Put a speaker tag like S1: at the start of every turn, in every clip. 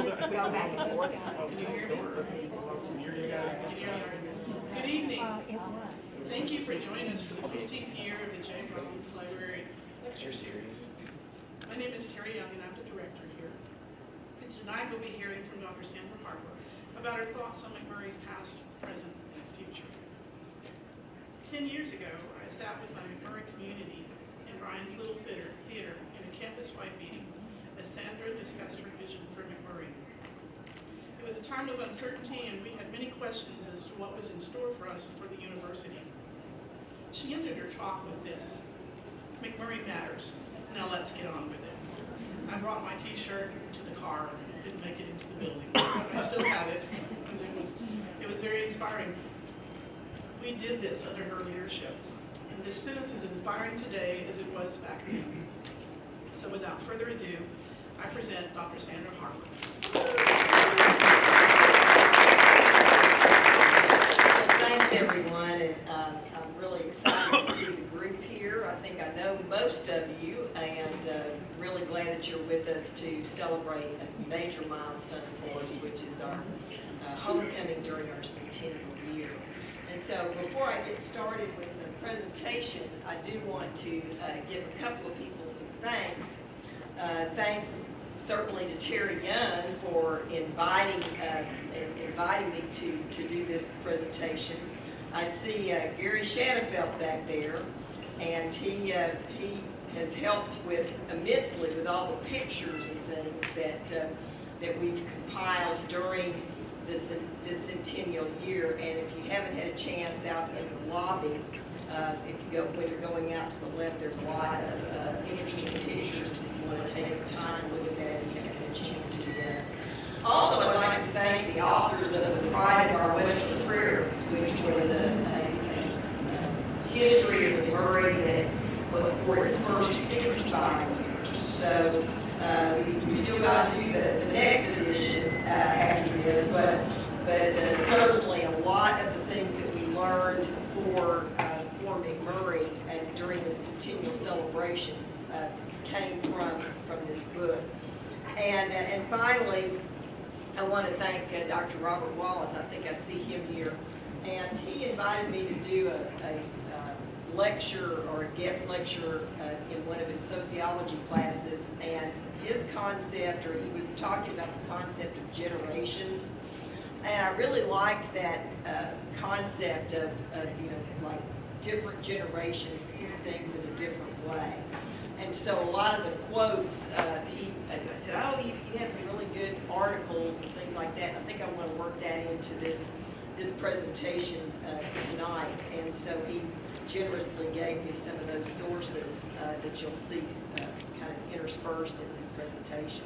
S1: just go back and forth.
S2: Good evening.
S1: It was.
S2: Thank you for joining us for the 15th year of the J. Rollins Library Lecture Series. My name is Terry Young and I'm the director here. And tonight we'll be hearing from Dr. Sandra Harper about her thoughts on McMurry's past, present, and future. 10 years ago, I sat with my McMurry community in Ryan's Little Theater in a campus-wide meeting as Sandra discussed her vision for McMurry. It was a time of uncertainty and we had many questions as to what was in store for us and for the university. She ended her talk with this: McMurry matters, now let's get on with it. I brought my t-shirt to the car and didn't make it into the building, but I still have it, and it was very inspiring. We did this under her leadership, and this is as inspiring today as it was back then. So without further ado, I present Dr. Sandra Harper.
S3: Thanks everyone, and I'm really excited to see the group here. I think I know most of you, and really glad that you're with us to celebrate a major milestone for us, which is our homecoming during our centennial year. And so before I get started with the presentation, I do want to give a couple of people some thanks. Thanks certainly to Terry Young for inviting me to do this presentation. I see Gary Shadowfelt back there, and he has helped immensely with all the pictures and things that we've compiled during this centennial year. And if you haven't had a chance out in the lobby, when you're going out to the left, there's a lot of interesting pictures. If you want to take the time to look at that, you haven't had a chance to do that. Also, I'd like to thank the authors of The Pride of Our Western Prairies, which was a history of McMurry that for its first 65 years. So we still got to do the next edition after this, but certainly a lot of the things that we learned for McMurry and during the centennial celebration came from this book. And finally, I want to thank Dr. Robert Wallace. I think I see him here. And he invited me to do a lecture or a guest lecture in one of his sociology classes. And his concept, or he was talking about the concept of generations. And I really liked that concept of like different generations see things in a different way. And so a lot of the quotes, I said, oh, you had some really good articles and things like that. I think I want to work that into this presentation tonight. And so he generously gave me some of those sources that you'll see kind of interspersed in this presentation.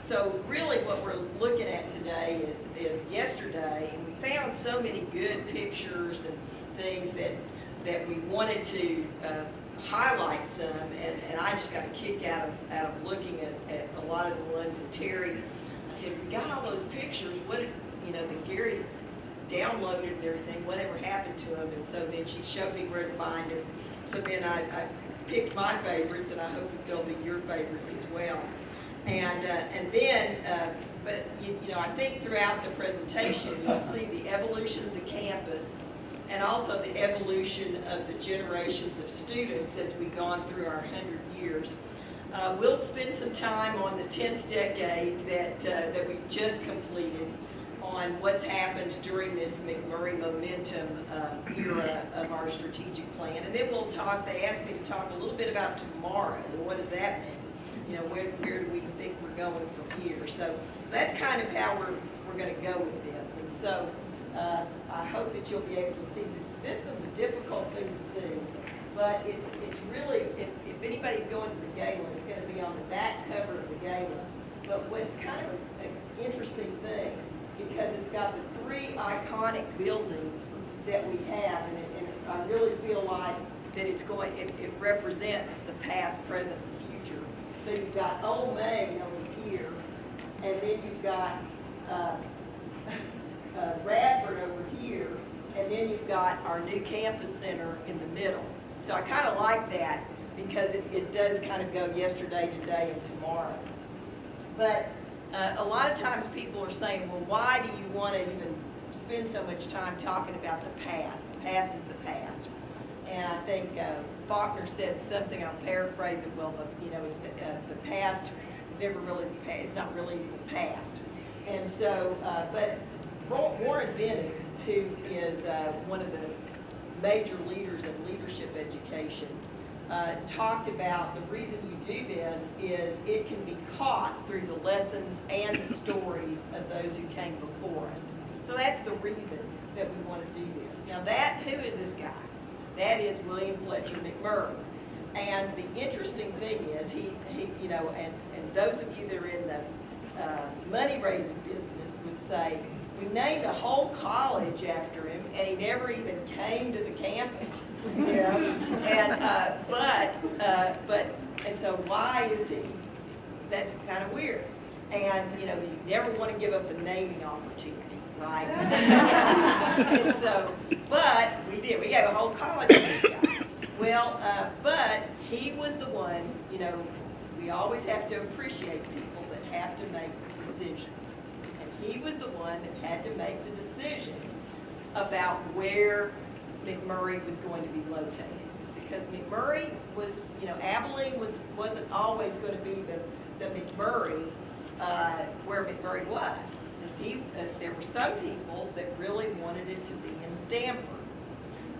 S3: So really what we're looking at today is yesterday, and we found so many good pictures and things that we wanted to highlight some, and I just got a kick out of looking at a lot of the ones. And Terry, I said, we got all those pictures, what did, that Gary downloaded and everything, whatever happened to them? And so then she showed me where to find them. So then I picked my favorites, and I hope that they'll be your favorites as well. And then, I think throughout the presentation, you'll see the evolution of the campus and also the evolution of the generations of students as we've gone through our 100 years. We'll spend some time on the 10th decade that we've just completed on what's happened during this McMurry momentum era of our strategic plan. And then they asked me to talk a little bit about tomorrow. And what does that mean? Where do we think we're going from here? So that's kind of how we're going to go with this. And so I hope that you'll be able to see this. This was a difficult thing to see, but it's really, if anybody's going to the gala, it's going to be on the back cover of the gala. But what's kind of an interesting thing, because it's got the three iconic buildings that we have, and I really feel like that it represents the past, present, and future. So you've got Old Main over here, and then you've got Radford over here, and then you've got our new campus center in the middle. So I kind of like that because it does kind of go yesterday, today, and tomorrow. But a lot of times people are saying, well, why do you want to even spend so much time talking about the past? The past is the past. And I think Faulkner said something, I'll paraphrase it, well, it's the past is never really the past, it's not really the past. And so, but Warren Bennis, who is one of the major leaders in leadership education, talked about the reason you do this is it can be caught through the lessons and the stories of those who came before us. So that's the reason that we want to do this. Now who is this guy? That is William Fletcher McMurry. And the interesting thing is, he and those of you that are in the money-raising business would say, we named a whole college after him, and he never even came to the campus. And so why is he? That's kind of weird. And you never want to give up the naming opportunity, right? And so, but we did. We gave a whole college to this guy. Well, but he was the one. We always have to appreciate people that have to make decisions, and he was the one that had to make the decision about where McMurry was going to be located, because McMurry was, Abilene wasn't always going to be the McMurry where McMurry was. There were some people that really wanted it to be in Stanford.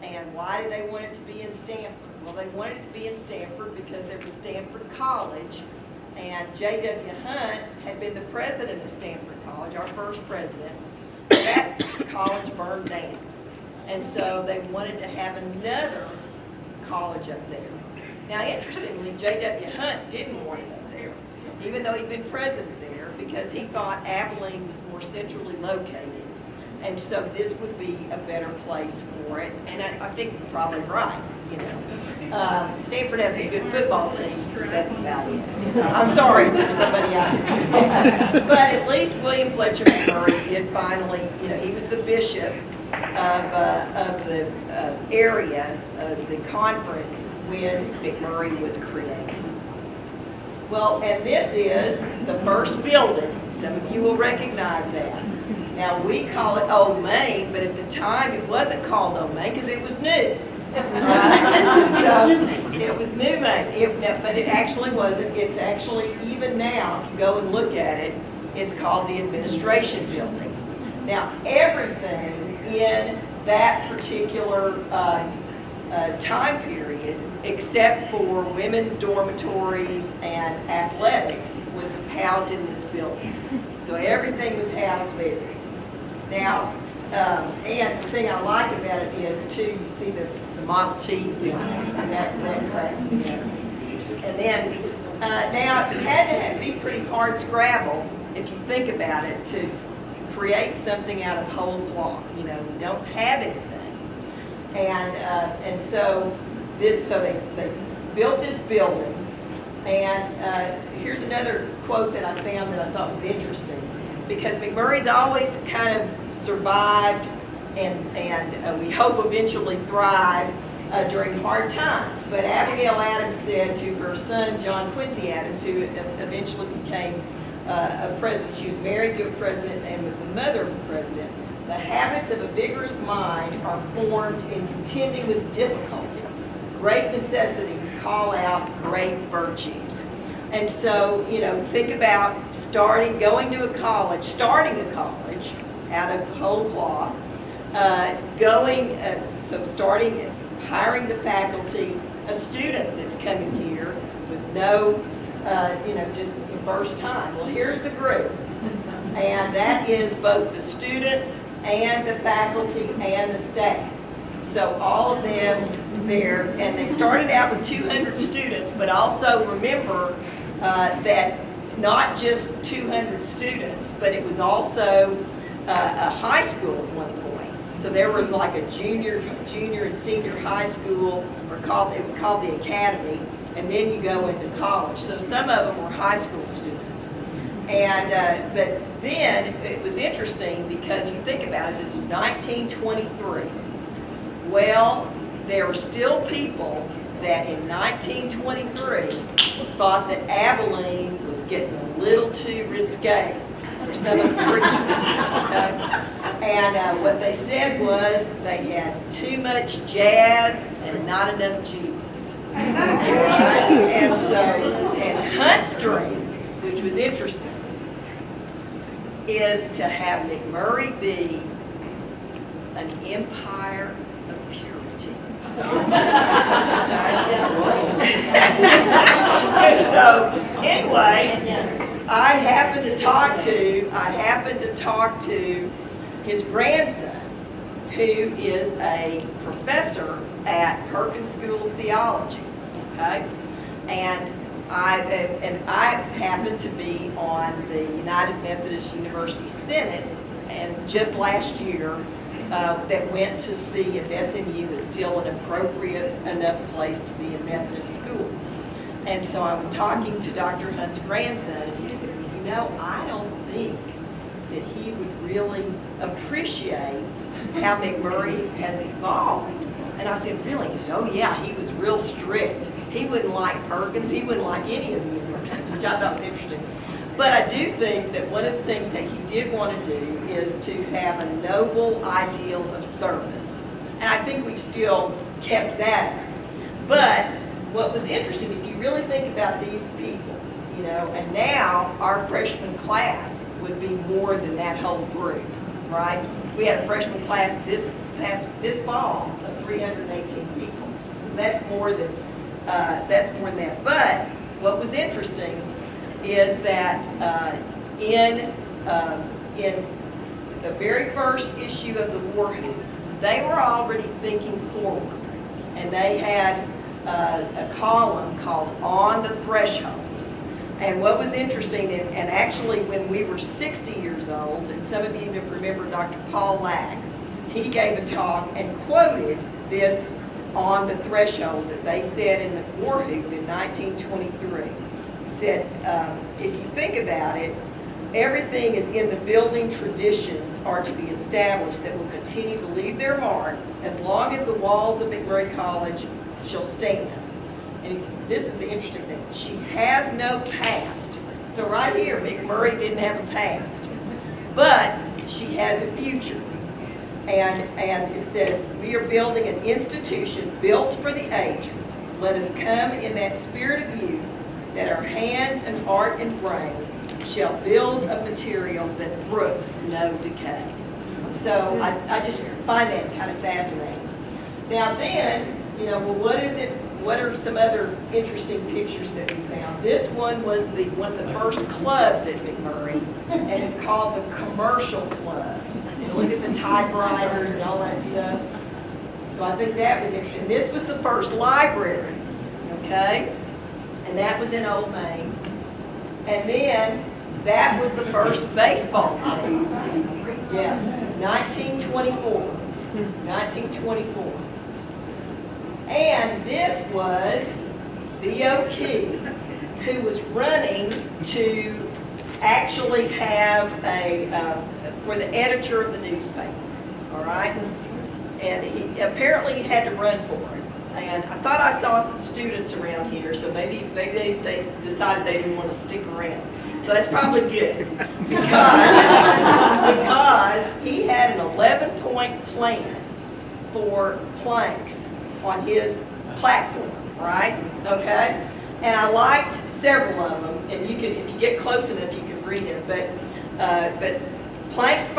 S3: And why did they want it to be in Stanford? Well, they wanted it to be in Stanford because there was Stanford College, and J.W. Hunt had been the president of Stanford College, our first president. That college burned down. And so they wanted to have another college up there. Now, interestingly, J.W. Hunt didn't want it up there, even though he'd been president there, because he thought Abilene was more centrally located. And so this would be a better place for it. And I think you're probably right, Stanford has some good football teams, but that's about it. I'm sorry for somebody out there. But at least William Fletcher McMurray did finally, he was the bishop of the area of the conference when McMurry was created. Well, and this is the first building. Some of you will recognize that. Now, we call it Old Main, but at the time it wasn't called Old Main because it was new. Right? So it was New Main, but it actually wasn't. It's actually, even now, if you go and look at it, it's called the Administration Building. Now, everything in that particular time period, except for women's dormitories and athletics, was housed in this building. So everything was housed there. Now, and the thing I like about it is, too, you see the Model Ts down there, and that cracks together. And then, now, you had to be pretty hard scrabble, if you think about it, to create something out of whole cloth. You don't have anything. And so they built this building. And here's another quote that I found that I thought was interesting, because McMurry's always kind of survived and we hope eventually thrive during hard times. But Abigail Adams said to her son, John Quincy Adams, who eventually became a president, she was married to a president and was the mother of a president, the habits of a vigorous mind are formed in contending with difficulty. Great necessities call out great virtues. And so, think about starting a college out of whole cloth, hiring the faculty, a student that's coming here with no, just it's the first time. Well, here's the group. And that is both the students and the faculty and the staff. So all of them there, and they started out with 200 students, but also remember that not just 200 students, but it was also a high school at one point. So there was like a junior and senior high school, it was called the academy, and then you go into college. So some of them were high school students. And but then it was interesting because you think about it, this was 1923. Well, there were still people that in 1923 thought that Abilene was getting a little too scale for some of the preachers. Okay? And what they said was they had too much jazz and not enough Jesus. Right? And so, and Hunt's dream, which was interesting, is to have McMurry be an empire of purity. So anyway, I happened to talk to his grandson, who is a professor at Perkins School of Theology. Okay, and I happened to be on the United Methodist University Senate, and just last year that went to see if SMU is still an appropriate enough place to be a Methodist school. And so I was talking to Dr. Hunt's grandson, and he said, you know, I don't think that he would really appreciate how McMurry has evolved. And I said, really? He said, oh yeah, he was real strict. He wouldn't like Perkins, he wouldn't like any of the universities, which I thought was interesting. But I do think that one of the things that he did want to do is to have a noble ideal of service. And I think we've still kept that. But what was interesting, if you really think about these people, you know, and now our freshman class would be more than that whole group, right? We had a freshman class this fall of 318 people. So that's more than that. But what was interesting is that in the very first issue of the Warhoop, they were already thinking forward, and they had a column called On the Threshold. And what was interesting, and actually when we were 60 years old, and some of you remember Dr. Paul Lack, he gave a talk and quoted this On the Threshold that they said in the Warhoop in 1923. He said, if you think about it, everything is in the building traditions are to be established that will continue to leave their mark as long as the walls of McMurry College shall stand. And this is the interesting thing. She has no past. So right here, McMurry didn't have a past. But she has a future. And it says, we are building an institution built for the ages. Let us come in that spirit of youth, that our hands and heart and brain shall build a material that brooks no decay. So I just find that kind of fascinating. Now then, you know, well, what is it? What are some other interesting pictures that we found? This one was one of the first clubs at McMurry, and it's called the Commercial Club. And look at the typewriters and all that stuff. So I think that was interesting. This was the first library, okay? And that was in Old Main. And then that was the first baseball team. Yes, 1924. 1924. And this was B.O.Key, who was running to actually have for the editor of the newspaper, all right? And he apparently had to run for it. And I thought I saw some students around here, so maybe they decided they didn't want to stick around. So that's probably good, because he had an 11-point plan for planks on his platform, right? Okay? And I liked several of them, and you can, if you get close enough, you can read it. But plank 5,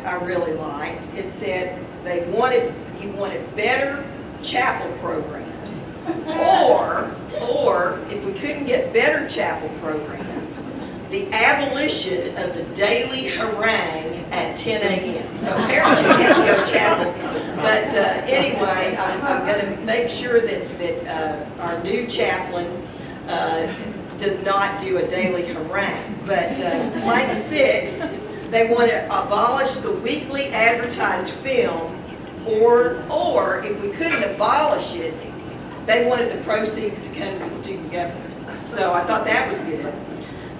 S3: I really liked. It said he wanted better chapel programs, or if we couldn't get better chapel programs, the abolition of the daily harangue at 10 a.m. So apparently we had to go to chapel. But anyway, I'm going to make sure that our new chaplain does not do a daily harangue. But plank 6, they want to abolish the weekly advertised film, or if we couldn't abolish it, they wanted the proceeds to come to the student government. So I thought that was good.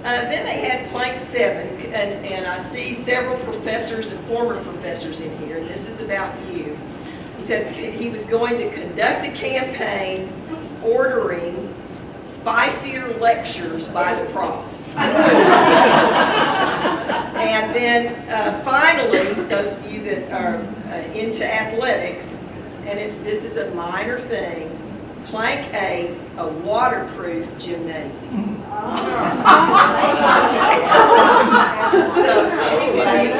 S3: Then they had plank 7, and I see several professors and former professors in here, and this is about you. He said he was going to conduct a campaign ordering spicier lectures by the profs. and this is a minor thing, Plank A waterproof gymnasium. So anyway,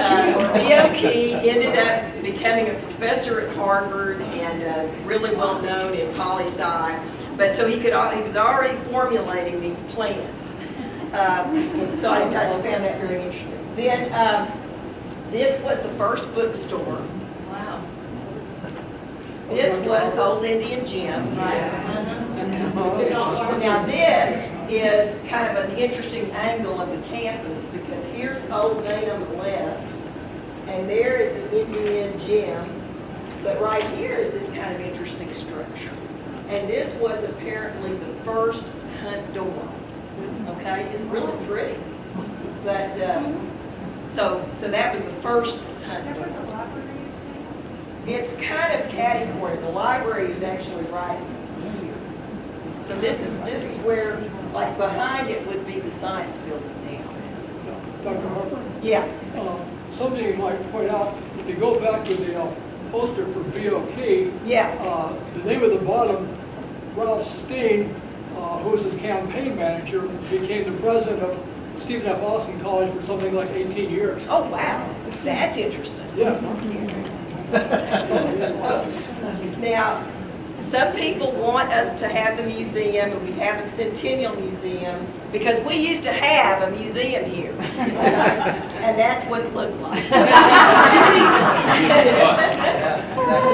S3: B.O. Key ended up becoming a professor at Harvard and really well known in poli-sci. But so he was already formulating these plans. So I just found that very interesting. Then this was the first bookstore.
S1: Wow.
S3: This was Old Indian Gym. Now this is kind of an interesting angle of the campus because here's Old Main on the left, and there is the Indian Gym, but right here is this kind of interesting structure. And this was apparently the first hunt dorm. Okay, it's really pretty. But so that was the first hunt dorm. It's kind of catty-cornered. The library is actually right here. So this is where, like behind it would be the science building now.
S4: Dr. Harper,
S3: Yeah.
S4: something you might point out, if you go back to the poster for BOK,
S3: Yeah.
S4: the name at the bottom, Ralph Steen, who was his campaign manager, became the president of Stephen F. Austin College for something like 18 years.
S3: Oh, wow. That's interesting.
S4: Yeah.
S3: Now, some people want us to have the museum, and we have a Centennial Museum, because we used to have a museum here. And that's what it looked like.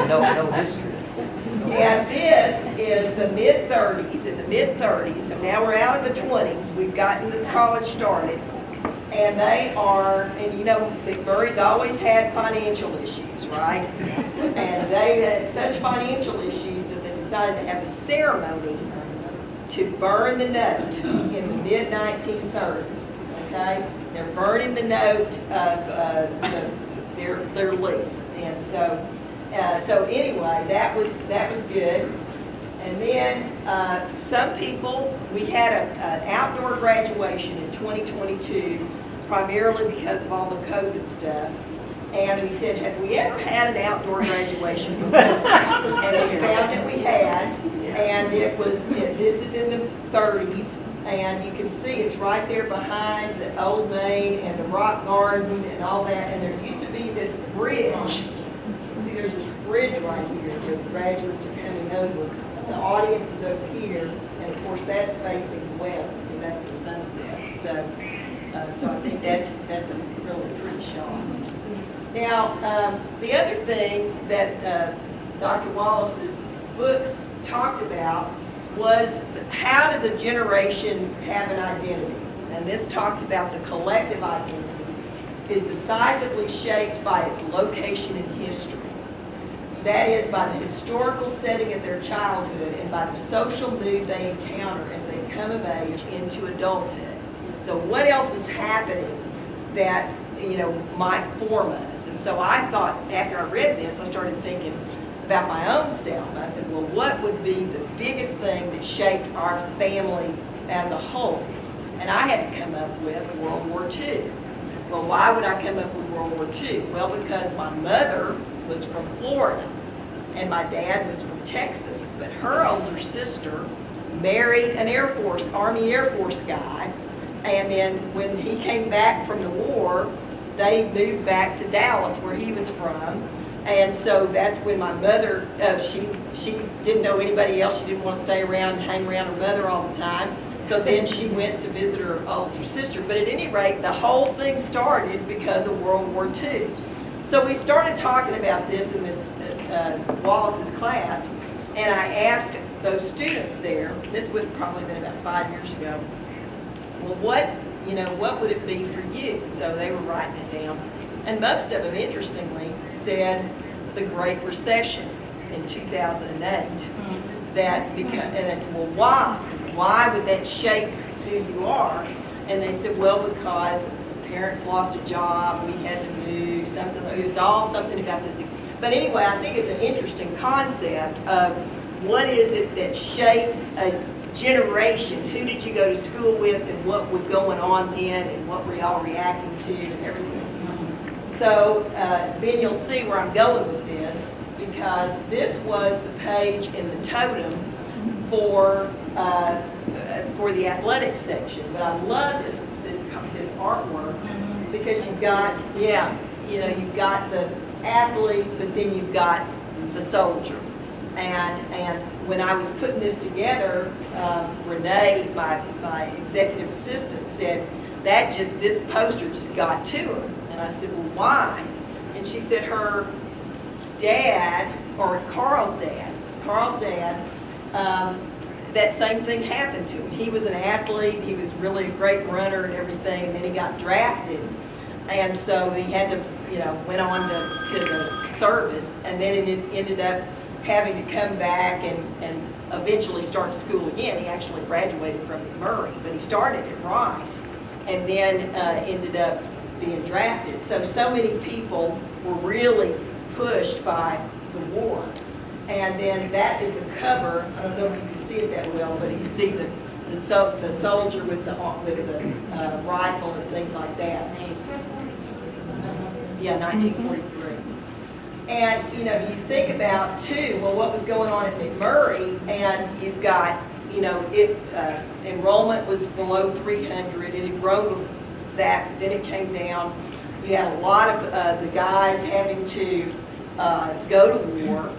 S5: No history.
S3: And this is the mid-30s, in the mid-30s, so now we're out of the 20s, we've gotten this college started, and they are, and you know, McMurry's always had financial issues, right? And they had such financial issues that they decided to have a ceremony to burn the note in the mid-1930s, okay? They're burning the note of their lease, and so anyway, that was good. And then some people, we had an outdoor graduation in 2022, primarily because of all the COVID stuff. And we said, have we ever had an outdoor graduation before? And we found that we had. And this is in the 30s. And you can see it's right there behind the Old Main and the Rock Garden and all that. And there used to be this bridge. See, there's this bridge right here where the graduates are coming over. The audience is over here, and of course that's facing west because that's the sunset. So I think that's a really pretty shot. Now, the other thing that Dr. Wallace's books talked about was how does a generation have an identity? And this talks about the collective identity is decisively shaped by its location in history. That is, by the historical setting of their childhood and by the social mood they encounter as they come of age into adulthood. So what else is happening that, you know, might form us? And so I thought, after I read this, I started thinking about my own self. I said, well, what would be the biggest thing that shaped our family as a whole? And I had to come up with World War II. Well, why would I come up with World War II? Well, because my mother was from Florida, and my dad was from Texas, but her older sister married an Army Air Force guy, and then when he came back from the war, they moved back to Dallas, where he was from, and so that's when my mother, she didn't know anybody else, she didn't want to stay around and hang around her mother all the time, so then she went to visit her older sister, but at any rate, the whole thing started because of World War II. So we started talking about this in this Wallace's class, and I asked those students there, this would have probably been about 5 years ago, well, what would it be for you? So they were writing it down, and most of them, interestingly, said the Great Recession in 2008. And I said, well, why? Why would that shape who you are? And they said, well, because parents lost a job, we had to move, it was all something about this. But anyway, I think it's an interesting concept of what is it that shapes a generation? Who did you go to school with, and what was going on then, and what were y'all reacting to, and everything. So then you'll see where I'm going with this. because this was the page in the totem for the athletics section. But I love this artwork because you've got, yeah, you know, you've got the athlete, but then you've got the soldier. And when I was putting this together, Renee, my executive assistant, said this poster just got to her. And I said, well, why? And she said her dad, or Carl's dad, that same thing happened to him. He was an athlete, he was really a great runner and everything, and then he got drafted. And so he had to, you know, went on to the service, and then it ended up having to come back and eventually start school again. He actually graduated from McMurry, but he started at Rice, and then ended up being drafted. So many people were really pushed by the war. And then that is the cover. I don't know if you can see it that well, but you see the soldier with the rifle and things like that. Yeah, 1943. And you know, you think about too, well, what was going on at McMurry, and you've got, you know, enrollment was below 300. It had grown with that, then it came down. You had a lot of the guys having to go to war,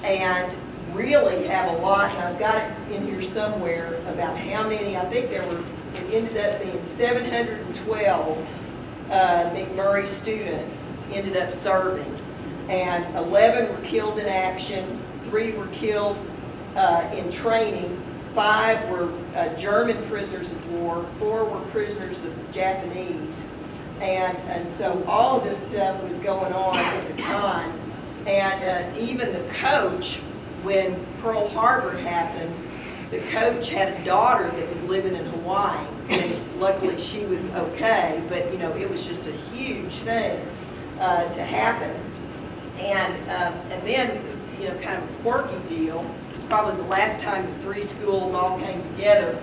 S3: and really have a lot, and I've got it in here somewhere about how many, I think it ended up being 712 McMurry students ended up serving, and 11 were killed in action, 3 were killed in training, 5 were German prisoners of war, 4 were prisoners of the Japanese, and so all of this stuff was going on at the time. And even the coach, when Pearl Harbor happened, the coach had a daughter that was living in Hawaii, and luckily she was okay, but you know, it was just a huge thing to happen. And then, you know, kind of a quirky deal. It's probably the last time the 3 schools all came together.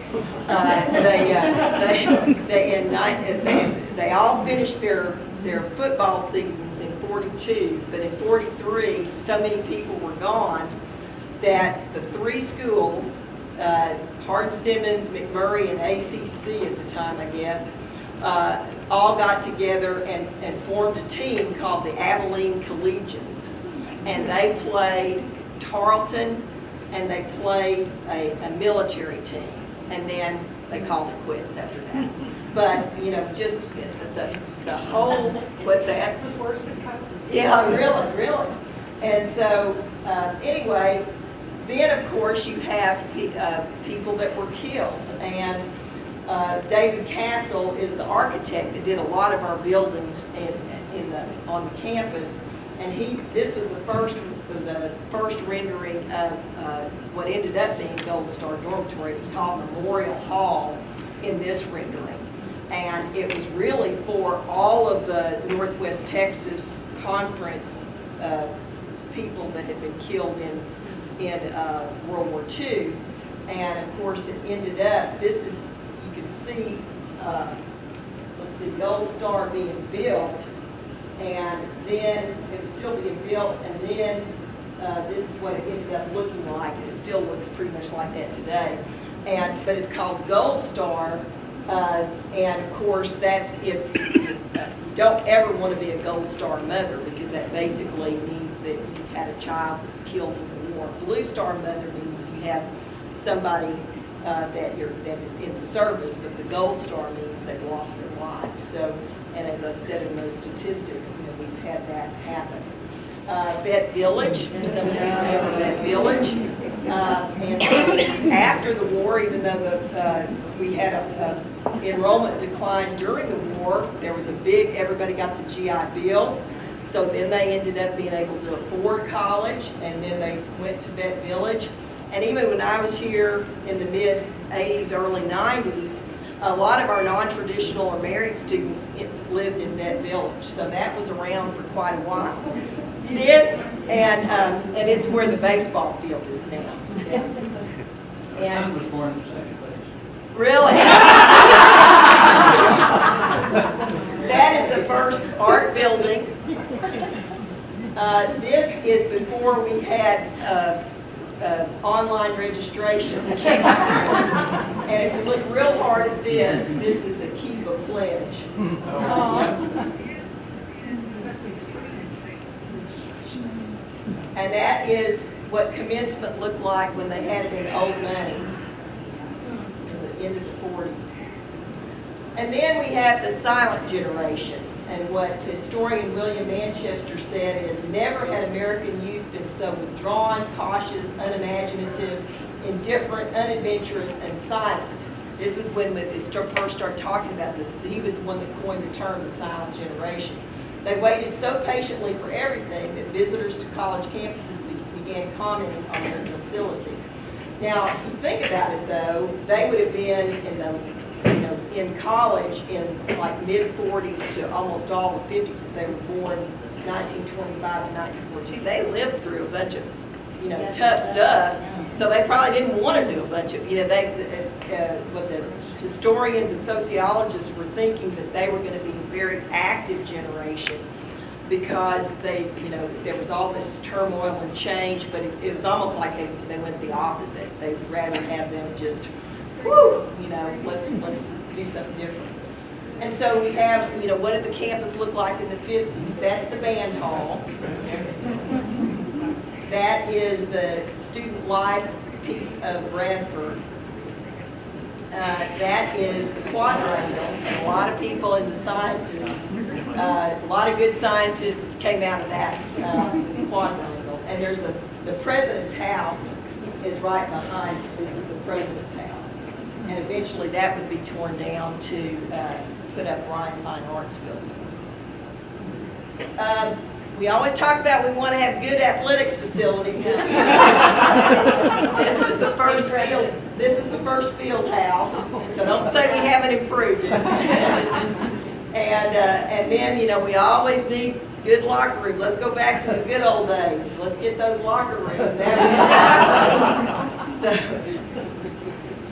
S3: They all finished their football seasons in 42, but in 43, so many people were gone that the 3 schools, Hardin-Simmons, McMurry, and ACC at the time, I guess, all got together and formed a team called the Abilene Collegians. And they played Tarleton, and they played a military team. And then they called it quits after that. But, you know, just the whole, what's that?
S1: It was worse than COVID.
S3: Yeah, really. And so, anyway, then of course you have people that were killed. And David Castle is the architect that did a lot of our buildings on the campus. And this was the first rendering of what ended up being Gold Star Dormitory. It was called Memorial Hall in this rendering. And it was really for all of the Northwest Texas Conference people that had been killed in World War II. And of course it ended up, you can see, let's see, Gold Star being built, and then it was still being built, and then this is what it ended up looking like. It still looks pretty much like that today. But it's called Gold Star. And of course, that's if you don't ever want to be a Gold Star mother, because that basically means that you've had a child that's killed in the war. Blue Star mother means you have somebody that is in the service, but the Gold Star means they've lost their life. So, and as I said in those statistics, you know, we've had that happen. Vet Village, some of you remember Vet Village. And after the war, even though we had a enrollment decline during the war, there was everybody got the GI Bill. So then they ended up being able to afford college, and then they went to Vet Village. And even when I was here in the mid-'80s, early '90s, a lot of our non-traditional or married students lived in Vet Village. So that was around for quite a while. You did? And it's where the baseball field is now. Yeah.
S5: I was born in the second place.
S3: Really? That is the first art building. This is before we had online registration. And if you look real hard at this, this is a Kiva pledge. And that is what commencement looked like when they had it in old money, in the end of the 40s. And then we have the silent generation. And what historian William Manchester said is, never had American youth been so withdrawn, cautious, unimaginative, indifferent, unadventurous, and silent. This was when they first started talking about this. He was the one that coined the term the silent generation. They waited so patiently for everything that visitors to college campuses began commenting on their docility. Now, if you think about it though, they would have been in the in college in like mid-40s to almost all the 50s. If they were born 1925 to 1942, they lived through a bunch of, tough stuff. So they probably didn't want to do a bunch of, what the historians and sociologists were thinking that they were going to be a very active generation because they, there was all this turmoil and change, but it was almost like they went the opposite. They'd rather have them just, whoo, let's do something different. And so we have, what did the campus look like in the 50s? That's the band hall. That is the student life piece of Bradford. That is the quadrangle. A lot of people in the sciences, a lot of good scientists came out of that quadrangle. And there's the president's house is right behind it. This is the president's house. And eventually that would be torn down to put up Ryan Fine Arts Building. We always talk about we want to have good athletics facilities. This was the first field. This was the first field house. So don't say we haven't improved it. And then we always need good locker rooms. Let's go back to the good old days. Let's get those locker rooms.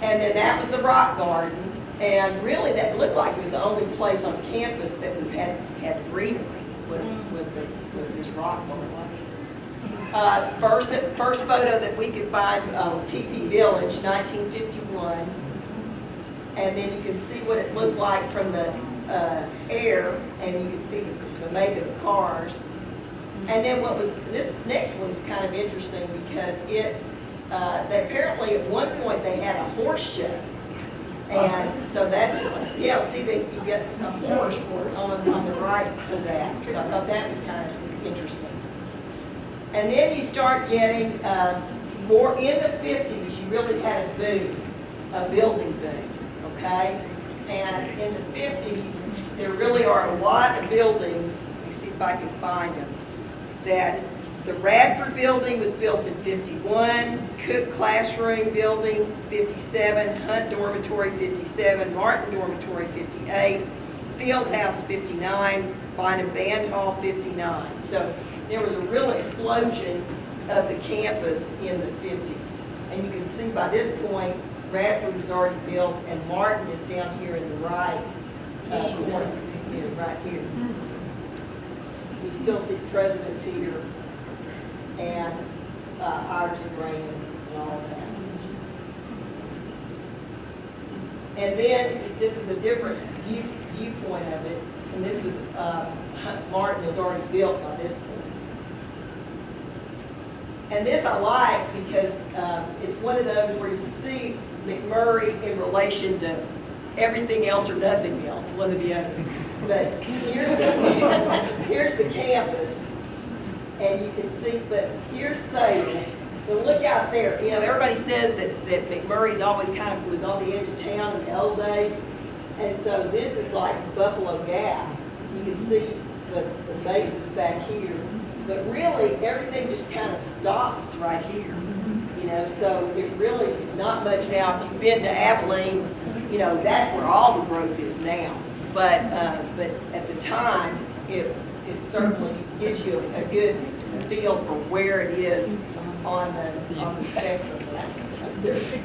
S3: And then that was the rock garden. And really that looked like it was the only place on campus that had greenery was this rock garden. First photo that we could find of TP Village, 1951. And then you can see what it looked like from the air, and you can see the make of the cars. And then this next one is kind of interesting because they apparently at one point they had a horse show. And so that's, see, you get a horse on the right of that. So I thought that was kind of interesting. And then you start getting more in the 50s, you really had a boom, a building boom, okay? And in the 50s, there really are a lot of buildings, let me see if I can find them, that the Radford building was built in 51, Cook Classroom building 57, Hunt Dormitory 57, Martin Dormitory 58, Fieldhouse 59, Bynum Band Hall 59. So there was a real explosion of the campus in the 50s. And you can see by this point, Radford was already built and Martin is down here in the right corner, right here. You still see presidents here and Iris and Raymond and all of that. And then this is a different viewpoint of it, and this was Martin was already built by this point. And this I like because it's one of those where you see McMurry in relation to everything else or nothing else, one or the other. But here's the campus. And you can see, but here's Sales. But look out there. Everybody says that McMurray's always kind of was on the edge of town in the old days. And so this is like Buffalo Gap. You can see the bases back here. But really, everything just kind of stops right here. So it really is not much now. If you've been to Abilene, that's where all the growth is now. But at the time, it certainly gives you a good feel for where it is on the spectrum.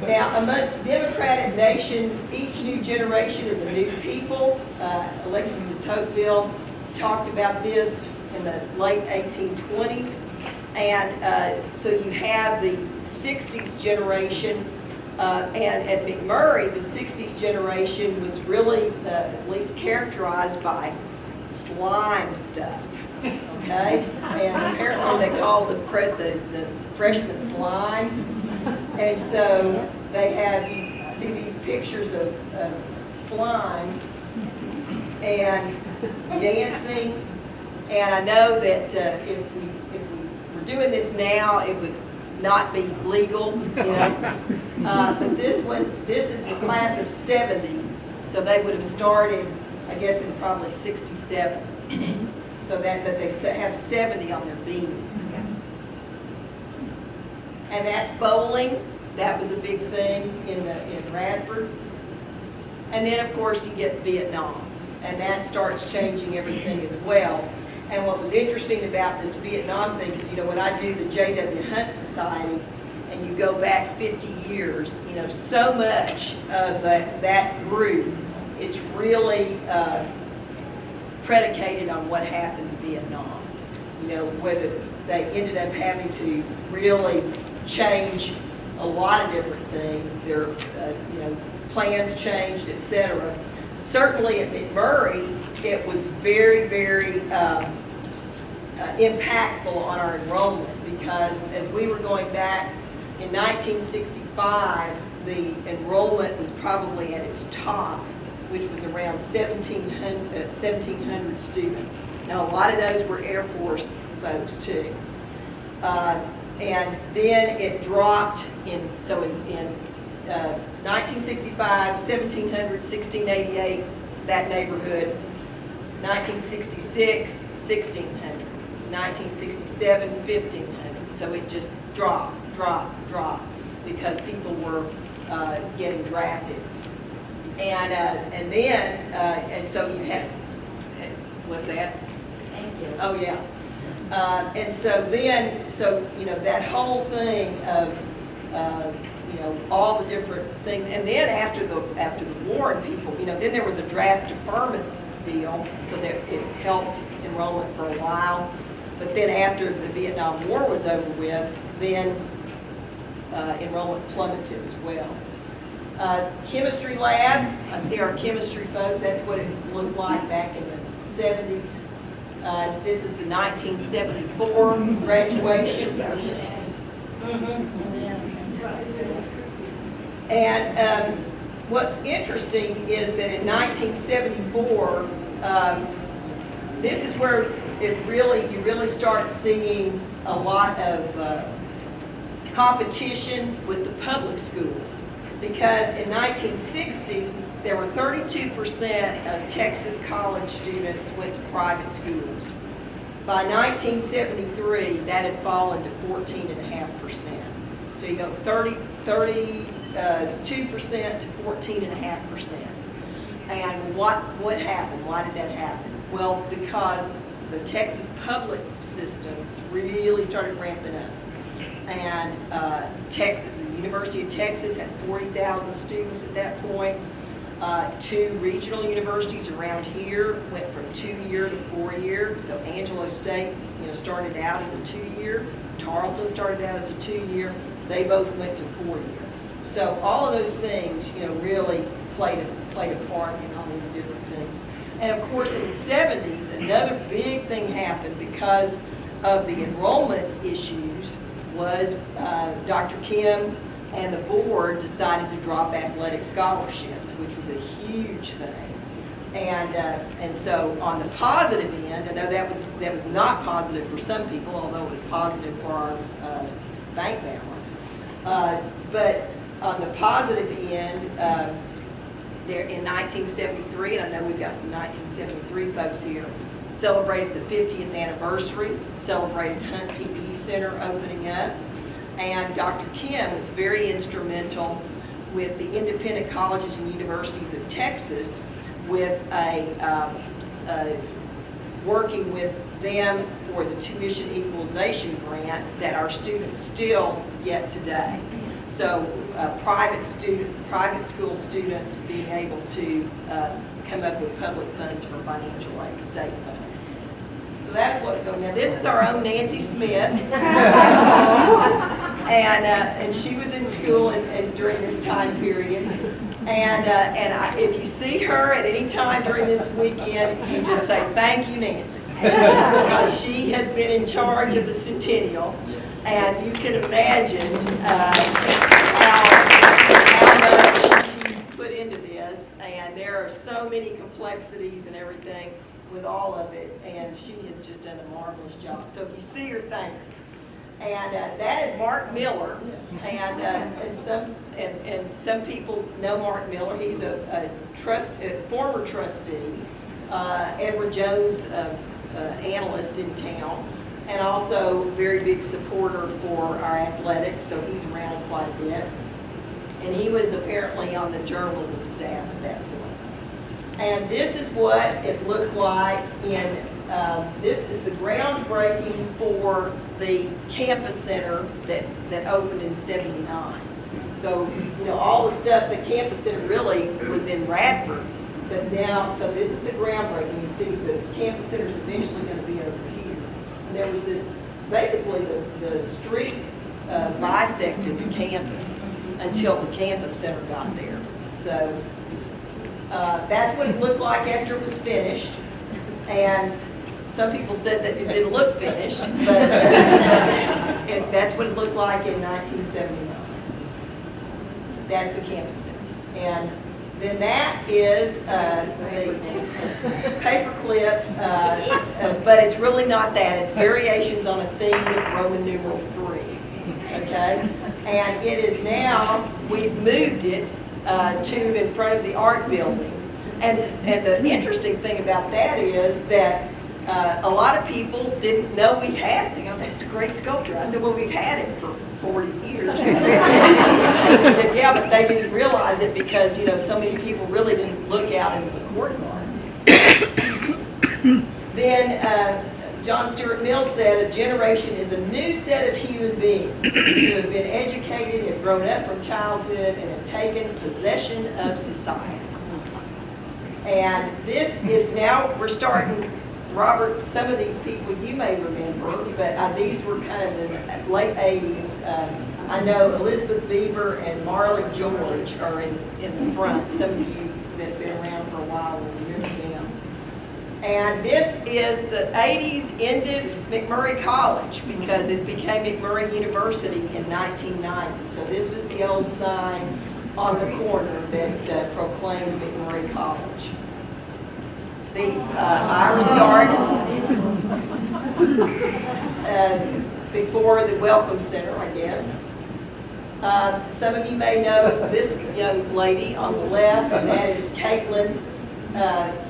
S3: Now, amongst democratic nations, each new generation is a new people. Alexis de Tocqueville talked about this in the late 1820s. And so you have the 60s generation, and at McMurry, the 60s generation was really at least characterized by slime stuff, okay? And apparently they call the freshmen slimes. And so they have, you see these pictures of slimes and dancing. And I know that if we were doing this now, it would not be legal, you know. But this is the class of 70, so they would have started, I guess, in probably 67. So that, but they have 70 on their beanies. And that's bowling. That was a big thing in Radford. And then, of course, you get Vietnam, and that starts changing everything as well. And what was interesting about this Vietnam thing is, you know, when I do the J.W. Hunt Society, and you go back 50 years, you know, so much of that group, it's really predicated on what happened in Vietnam. You know, whether they ended up having to really change a lot of different things. Their, you know, plans changed, etc. Certainly at McMurry, it was very, very impactful on our enrollment, because as we were going back in 1965, the enrollment was probably at its top, which was around 1,700 students. Now, a lot of those were Air Force folks too. And then it dropped in 1965, 1,700, 1,688, that neighborhood. 1966, 1,600. 1967, 1,500. So it just dropped, because people were getting drafted. And then, and so you had, what's that?
S1: Thank you.
S3: Oh, yeah. And so then, you know, that whole thing of, you know, all the different things. And then after the war, and people, you know, then there was a draft deferment deal, so that it helped enrollment for a while. But then after the Vietnam War was over with, then enrollment plummeted as well. Chemistry lab, I see our chemistry folks, that's what it looked like back in the 70s. This is the 1974 graduation. And what's interesting is that in 1974, this is where you really start seeing a lot of competition with the public schools. Because in 1960, there were 32% of Texas college students went to private schools. By 1973, that had fallen to 14.5%. So you go 32% to 14.5%. And what happened? Why did that happen? Well, because the Texas public system really started ramping up. And Texas, the University of Texas had 40,000 students at that point. 2 regional universities around here went from 2-year to 4-year. So Angelo State, you know, started out as a 2-year. Tarleton started out as a 2-year. They both went to 4-year. So all of those things, you know, really played a part in all these different things. And of course, in the 70s, another big thing happened because of the enrollment issues. Was Dr. Kim and the board decided to drop athletic scholarships, which was a huge thing. And so on the positive end, I know that was not positive for some people, although it was positive for our bank balance. But on the positive end, there in 1973, and I know we've got some 1973 folks here, celebrated the 50th anniversary, celebrated Hunt PE Center opening up, and Dr. Kim was very instrumental with the independent colleges and universities of Texas with working with them for the tuition equalization grant that our students still get today. So private school students being able to come up with public funds for financial aid, state funds. So that's what's going on. Now, this is our own Nancy Smith. And she was in school and during this time period. If you see her at any time during this weekend, you just say, thank you, Nancy. Because she has been in charge of the Centennial. And you can imagine how much she's put into this. And there are so many complexities and everything with all of it. And she has just done a marvelous job. So if you see her, thank her. And that is Mark Miller, and some people know Mark Miller. He's a former trustee, Edward Jones analyst in town, and also very big supporter for our athletics. So he's around quite a bit, and he was apparently on the journalism staff at that point. And this is what it looked like in. This is the groundbreaking for the campus center that opened in '79. So, all the stuff, the campus center really was in Radford, but now, so this is the groundbreaking. You see, the campus center is eventually going to be over here. And there was this, basically the street bisected the campus until the campus center got there. So, that's what it looked like after it was finished. And some people said that it didn't look finished, but that's what it looked like in 1979. That's the campus center. And then that is the paperclip, but it's really not that. It's variations on a theme of Roman numeral 3. Okay? And it is now, we've moved it to in front of the art building. And the interesting thing about that is that a lot of people didn't know we had it. They go, that's a great sculpture. I said, well, we've had it for 40 years. They said, yeah, but they didn't realize it because, so many people really didn't look out into the courtyard. Then John Stuart Mill said, a generation is a new set of human beings who have been educated and grown up from childhood and have taken possession of society. And this is now, we're starting, Robert, some of these people you may remember, but these were kind of in the late 80s. I know Elizabeth Beaver and Marley George are in the front. Some of you that have been around for a while will remember them. And this is the 80s ended McMurry College because it became McMurry University in 1990. So this was the old sign on the corner that proclaimed McMurray College. The Iris Garden before the Welcome Center, I guess. Some of you may know this young lady on the left, and that is Caitlin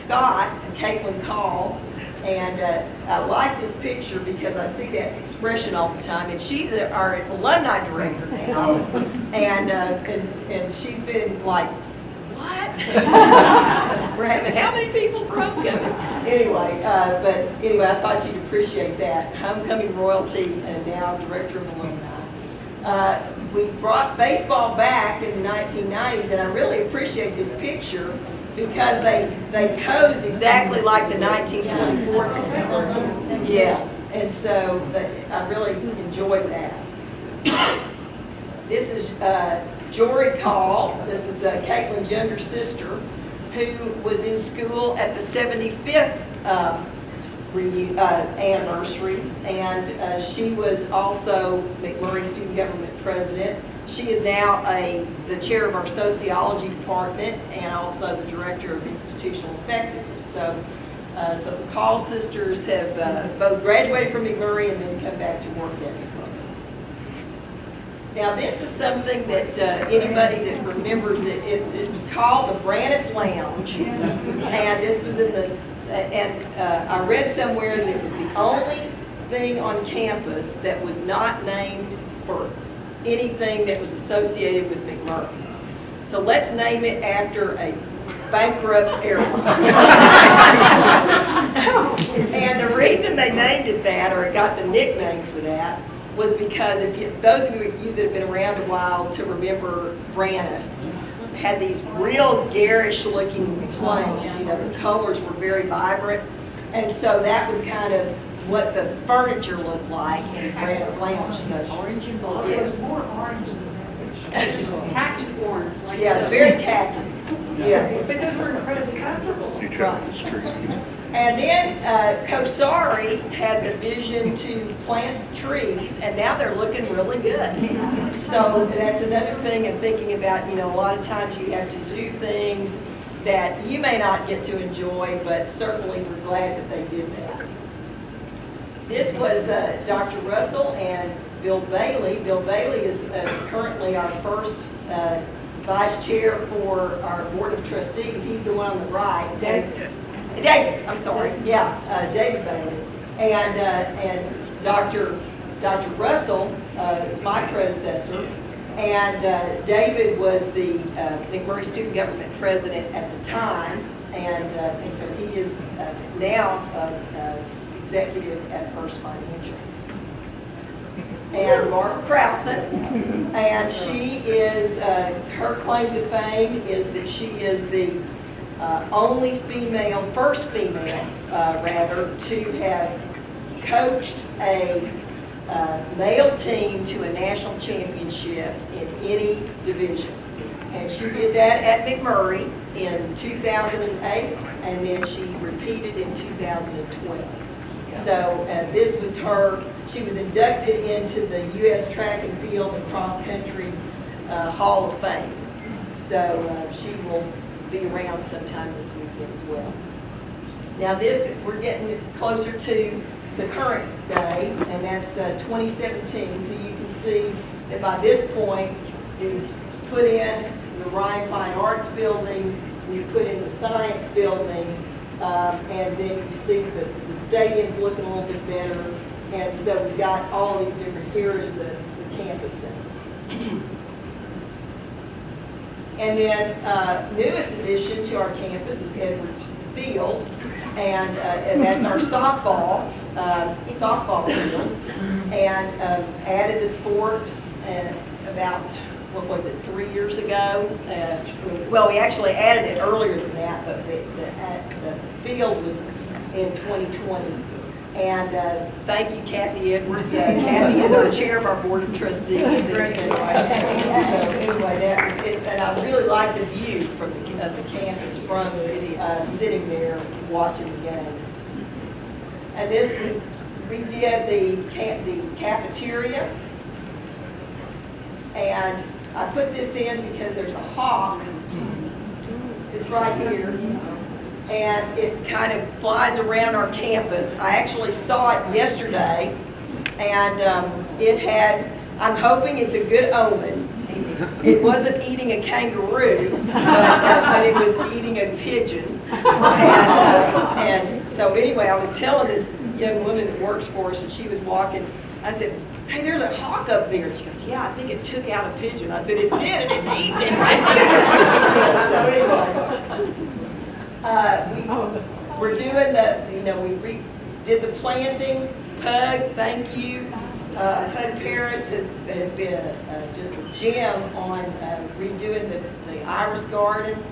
S3: Scott, Caitlin Call. And I like this picture because I see that expression all the time. And she's our alumni director now. And she's been like, what? We're having how many people for homecoming? Anyway, I thought you'd appreciate that. Homecoming royalty and now director of alumni. We brought baseball back in the 1990s, and I really appreciate this picture because they posed exactly like the 1924 team. Yeah, and so I really enjoyed that. This is Jory Call. This is Caitlin's younger sister, who was in school at the 75th anniversary, and she was also McMurry Student Government President. She is now the chair of our sociology department and also the director of institutional effectiveness. So the Call sisters have both graduated from McMurry and then come back to work at McMurry. Now this is something that anybody that remembers it was called the Braniff Lounge, and this was in the I read somewhere that it was the only thing on campus that was not named for anything that was associated with McMurry. So let's name it after a bankrupt airline. And the reason they named it that, or it got the nickname for that, was because those of you that have been around a while to remember Braniff, had these real garish looking planes. The colors were very vibrant, And so that was kind of what the furniture looked like in Grand Lounge. So
S1: Orange and
S3: Oh,
S1: blue.
S3: yes.
S1: It was more orange than average. Tacky orange. Like
S3: yeah, it's very tacky. Yeah.
S1: But those were incredibly comfortable.
S3: Right. And then Coach Sari had the vision to plant trees, and now they're looking really good. So that's another thing in thinking about, you know, a lot of times you have to do things that you may not get to enjoy, but certainly we're glad that they did that. This was Dr. Russell and Bill Bailey. Bill Bailey is currently our first vice chair for our board of trustees. He's the one on the right. David, I'm sorry, yeah, David Bailey. And Dr. Russell is my predecessor, and David was the McMurry Student Government President at the time, and so he is now executive at First Financial. And Barbara Krausen, and she is, her claim to fame is that she is the only female, first female, rather, to have coached a male team to a national championship in any division. And she did that at McMurry in 2008, and then she repeated in 2012. So this was her, she was inducted into the U.S. Track and Field and Cross Country Hall of Fame. So she will be around sometime this weekend as well. Now this, we're getting closer to the current day, and that's 2017. So you can see that by this point, you put in the Ryan Fine Arts Building, you put in the Science Building, and then you see the stadium's looking a little bit better. And so we've got all these different, here is the campus center. And then newest addition to our campus is Edwards Field, and that's our softball field. And added the sport about, what was it, 3 years ago? Well, we actually added it earlier than that, but the field was in 2020. And thank you, Kathy Edwards. Kathy is our chair of our board of trustees. So anyway, that was it. And I really like the view from the campus from sitting there watching the games. And this, we did the cafeteria. And I put this in because there's a hawk. It's right here. And it kind of flies around our campus. I actually saw it yesterday, and it had, I'm hoping it's a good omen. It wasn't eating a kangaroo, but it was eating a pigeon. And so anyway, I was telling this young woman that works for us, and she was walking, I said, hey, there's a hawk up there. She goes, yeah, I think it took out a pigeon. I said, it did, and it's eating it right here. So anyway. We're doing the, we did the planting. Pug, thank you. Pug Paris has been just a gem on redoing the iris garden.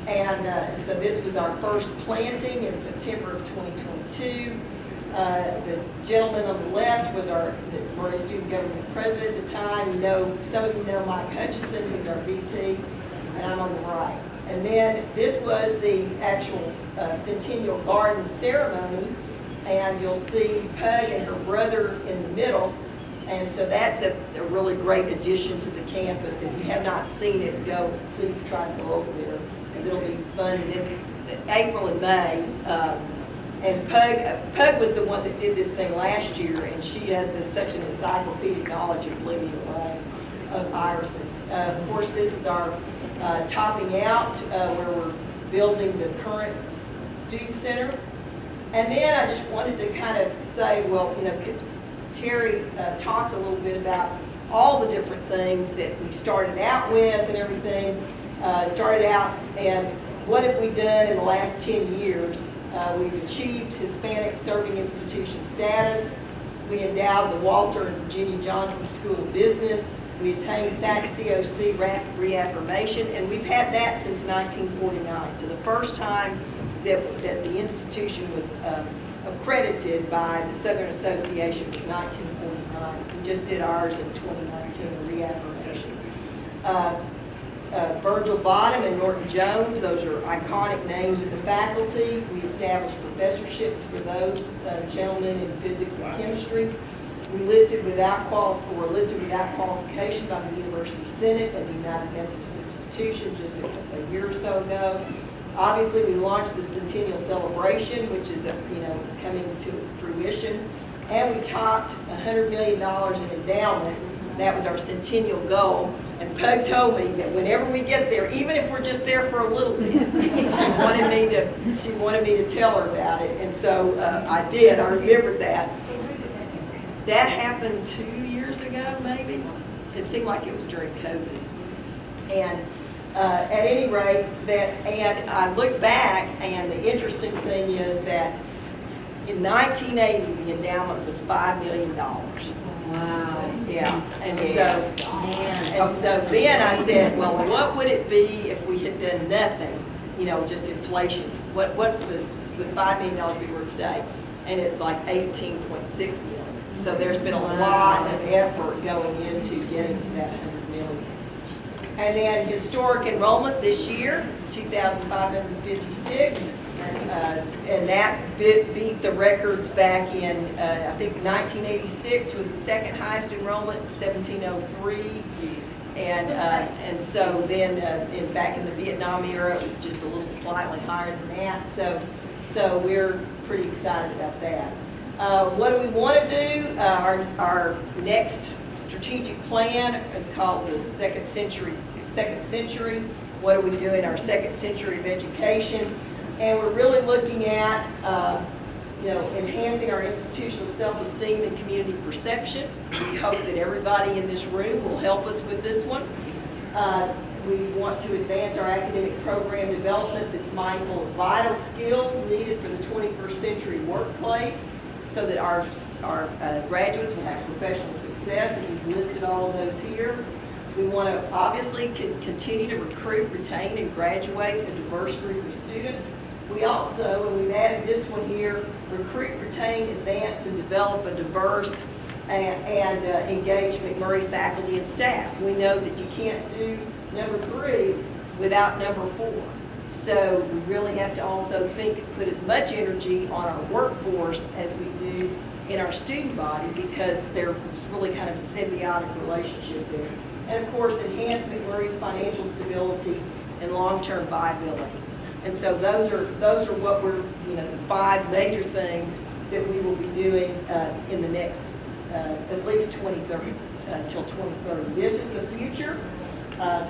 S3: And so this was our first planting in September of 2022. The gentleman on the left was our McMurry Student Government President at the time. Some of you know Mike Hutchison, who's our VP, and I'm on the right. And then this was the actual Centennial Garden ceremony, and you'll see Pug and her brother in the middle. And so that's a really great addition to the campus. If you have not seen it, please try to go over there, because it'll be fun. And in April and May, and Pug was the one that did this thing last year, and she has such an encyclopedic knowledge of living away of irises. Of course, this is our topping out where we're building the current student center. And then I just wanted to kind of say, well, Terry talked a little bit about all the different things that we started out with and everything. Started out, and what have we done in the last 10 years? We've achieved Hispanic Serving Institution status. We endowed the Walter and Virginia Johnson School of Business. We attained SAC COC reaffirmation, and we've had that since 1949. So the first time that the institution was accredited by the Southern Association was 1949. We just did ours in 2019, a reaffirmation. Virgil Bottom and Norton Jones, those are iconic names of the faculty. We established professorships for those gentlemen in physics and chemistry. We were listed without qualification by the University Senate as a United Methodist institution just a year or so ago. Obviously, we launched the Centennial Celebration, which is coming to fruition, and we topped $100 million in endowment. That was our centennial goal. And Pug told me that whenever we get there, even if we're just there for a little bit, she wanted me to tell her about it, and so I did. I remembered that. That happened 2 years ago, maybe. It seemed like it was during COVID. And at any rate, and I look back, and the interesting thing is that in 1980, the endowment was $5 million.
S1: Wow.
S3: Yeah, and so then I said, well, what would it be if we had done nothing, just inflation? What would $5 million be worth today? And it's like 18.6 million. So there's been a lot of effort going into getting to that 100 million. And then historic enrollment this year, 2,556. And that beat the records back in, I think 1986 was the second highest enrollment, 1703. And so then back in the Vietnam era, it was just a little slightly higher than that. So we're pretty excited about that. What do we want to do? Our next strategic plan is called the Second Century. What do we do in our second century of education? And we're really looking at, enhancing our institutional self-esteem and community perception. We hope that everybody in this room will help us with this one. We want to advance our academic program development that's mindful of vital skills needed for the 21st century workplace so that our graduates will have professional success, and we've listed all of those here. We want to obviously continue to recruit, retain, and graduate a diverse group of students. We also, and we've added this one here, recruit, retain, advance, and develop a diverse and engage McMurry faculty and staff. We know that you can't do number 3 without number 4. So we really have to also put as much energy on our workforce as we do in our student body, because there's really kind of a symbiotic relationship there. And of course, enhance McMurray's financial stability and long-term viability. And so those are what we're, the 5 major things that we will be doing in the next, at least 2030, till 2030. This is the future.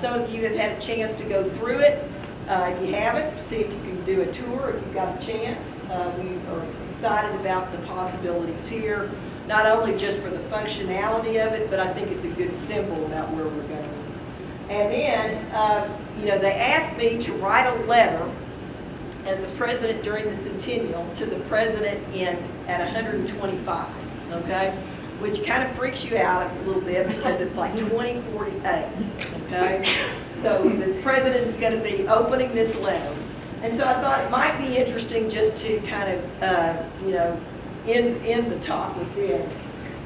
S3: Some of you have had a chance to go through it. If you haven't, see if you can do a tour if you've got a chance. We are excited about the possibilities here, not only just for the functionality of it, but I think it's a good symbol about where we're going. And then, they asked me to write a letter as the president during the centennial to the president at 125, okay? Which kind of freaks you out a little bit because it's like 2048, okay? So this president is going to be opening this letter. And so I thought it might be interesting just to kind of, end the talk with this.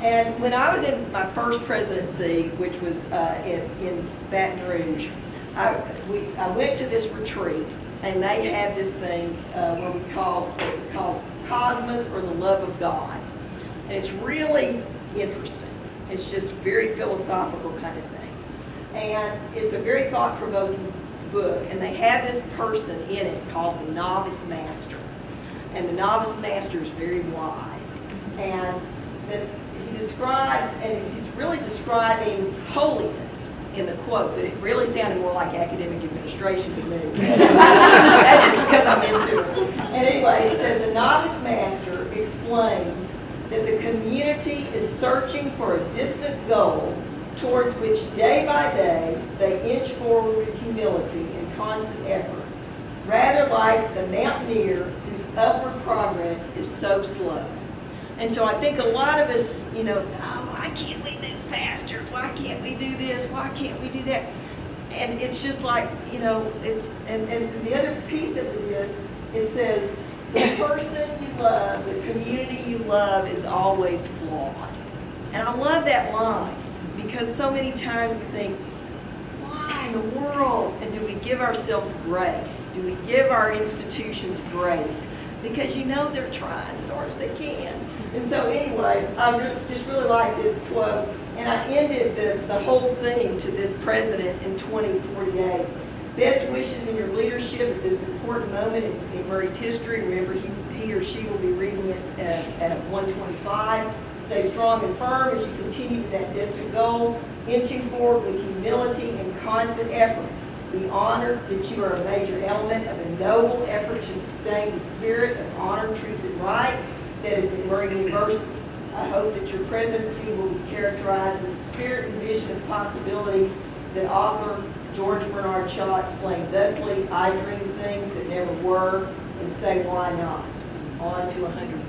S3: And when I was in my first presidency, which was in Baton Rouge, I went to this retreat, and they had this thing it was called Cosmos, or the Love of God. And it's really interesting. It's just a very philosophical kind of thing. And it's a very thought-provoking book, and they have this person in it called the Novice Master. And the Novice Master is very wise. And he describes, and he's really describing holiness in the quote, but it really sounded more like academic administration to me. That's just because I'm into it. And anyway, it says the Novice Master explains that the community is searching for a distant goal towards which day by day they inch forward with humility and constant effort, rather like the mountaineer whose upward progress is so slow. And so I think a lot of us, why can't we move faster? Why can't we do this? Why can't we do that? And it's just like, and the other piece of it is It says, the person you love, the community you love is always flawed. And I love that line because so many times we think, why in the world? And do we give ourselves grace? Do we give our institutions grace? Because you know they're trying as hard as they can. And so anyway, I just really like this quote. And I ended the whole thing to this president in 2048. Best wishes in your leadership at this important moment in McMurry's history. Remember, he or she will be reading it at 125. Stay strong and firm as you continue to that distant goal, inching forward with humility and constant effort. Be honored that you are a major element of a noble effort to sustain the spirit of honor, truth, and right that is McMurry University. I hope that your presidency will be characterized with the spirit and vision of possibilities that author George Bernard Shaw explained thusly: I dream things that never were, and say why not? On to 150.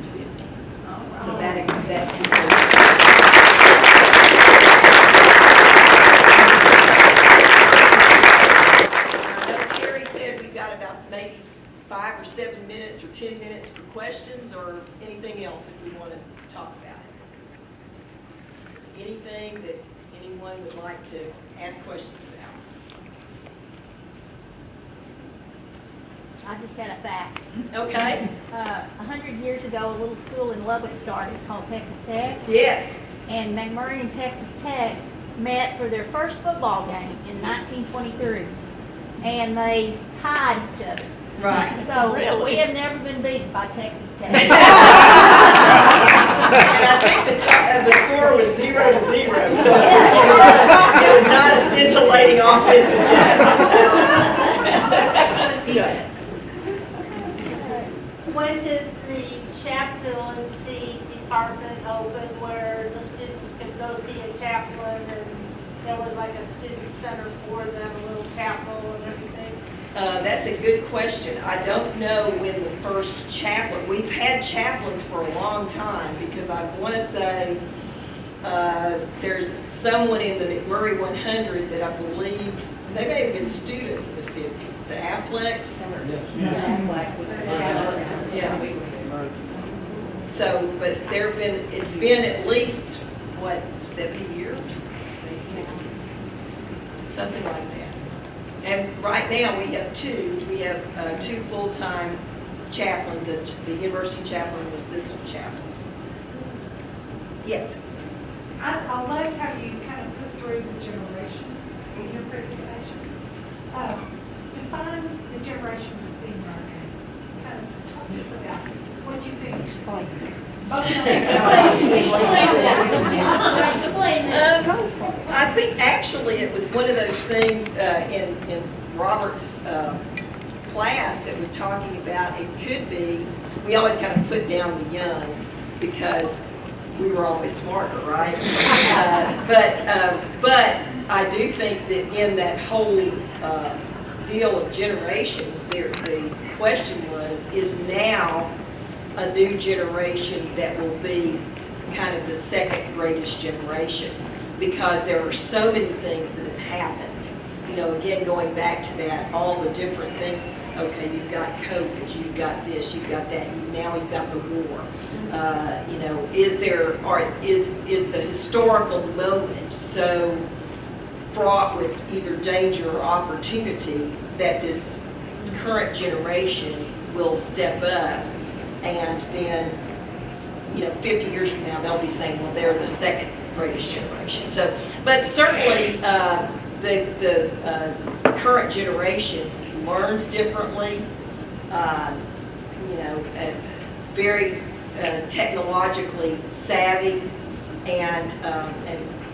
S3: So that I know Terry said we've got about maybe 5 or 7 minutes or 10 minutes for questions or anything else if we want to talk about it. Anything that anyone would like to ask questions about?
S6: I just had a fact.
S3: Okay.
S6: 100 years ago, a little school in Lubbock started called Texas Tech,
S3: Yes.
S6: and McMurry and Texas Tech met for their first football game in 1923, and they tied each other.
S3: Right.
S6: So we have never been beaten by Texas Tech.
S3: And I think the score was 0-0, so it was not a scintillating offensive game.
S6: Defense.
S7: When did the chaplaincy department open where the students could go see a chaplain and there was like a student center for them, a little chapel and everything?
S3: That's a good question. I don't know when the first chaplain, we've had chaplains for a long time because I want to say there's someone in the McMurry 100 that I believe, they may have been students in the 50s, the Afflecks. Yeah. So, but it's been at least, 70 years? Maybe 60. Something like that. And right now we have two. We have 2 full-time chaplains, the university chaplain and assistant chaplain. Yes?
S1: I loved how you kind of put through the generations in your presentation. Define the generation of senior. Kind of talk to us about what you think. Explain.
S3: I think actually it was one of those things in Robert's class that was talking about it could be, we always kind of put down the young because we were always smarter, right? But I do think that in that whole deal of generations, the question was, is now a new generation that will be kind of the second greatest generation? Because there are so many things that have happened. You know, again, going back to that, all the different things. Okay, you've got COVID, you've got this, you've got that, now you've got the war. You know, is the historical moment so fraught with either danger or opportunity that this current generation will step up, and then, you know, 50 years from now they'll be saying, well, they're the second greatest generation. So, but certainly the current generation learns differently, you know, very technologically savvy, and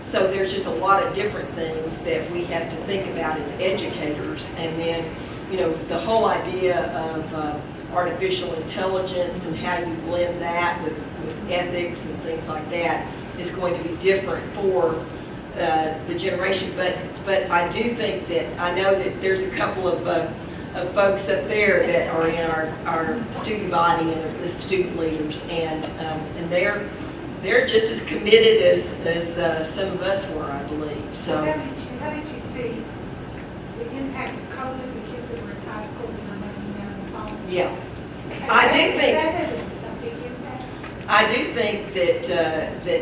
S3: so there's just a lot of different things that we have to think about as educators. And then, you know, the whole idea of artificial intelligence and how you blend that with ethics and things like that is going to be different for the generation. But I do think that, I know that there's a couple of folks up there that are in our student body and the student leaders, and they're just as committed as some of us were, I believe. So
S1: how did you see the impact of COVID, the kids that were in high school and are maybe now in college?
S3: yeah, I do think-
S1: Has that had a big impact?
S3: I do think that, that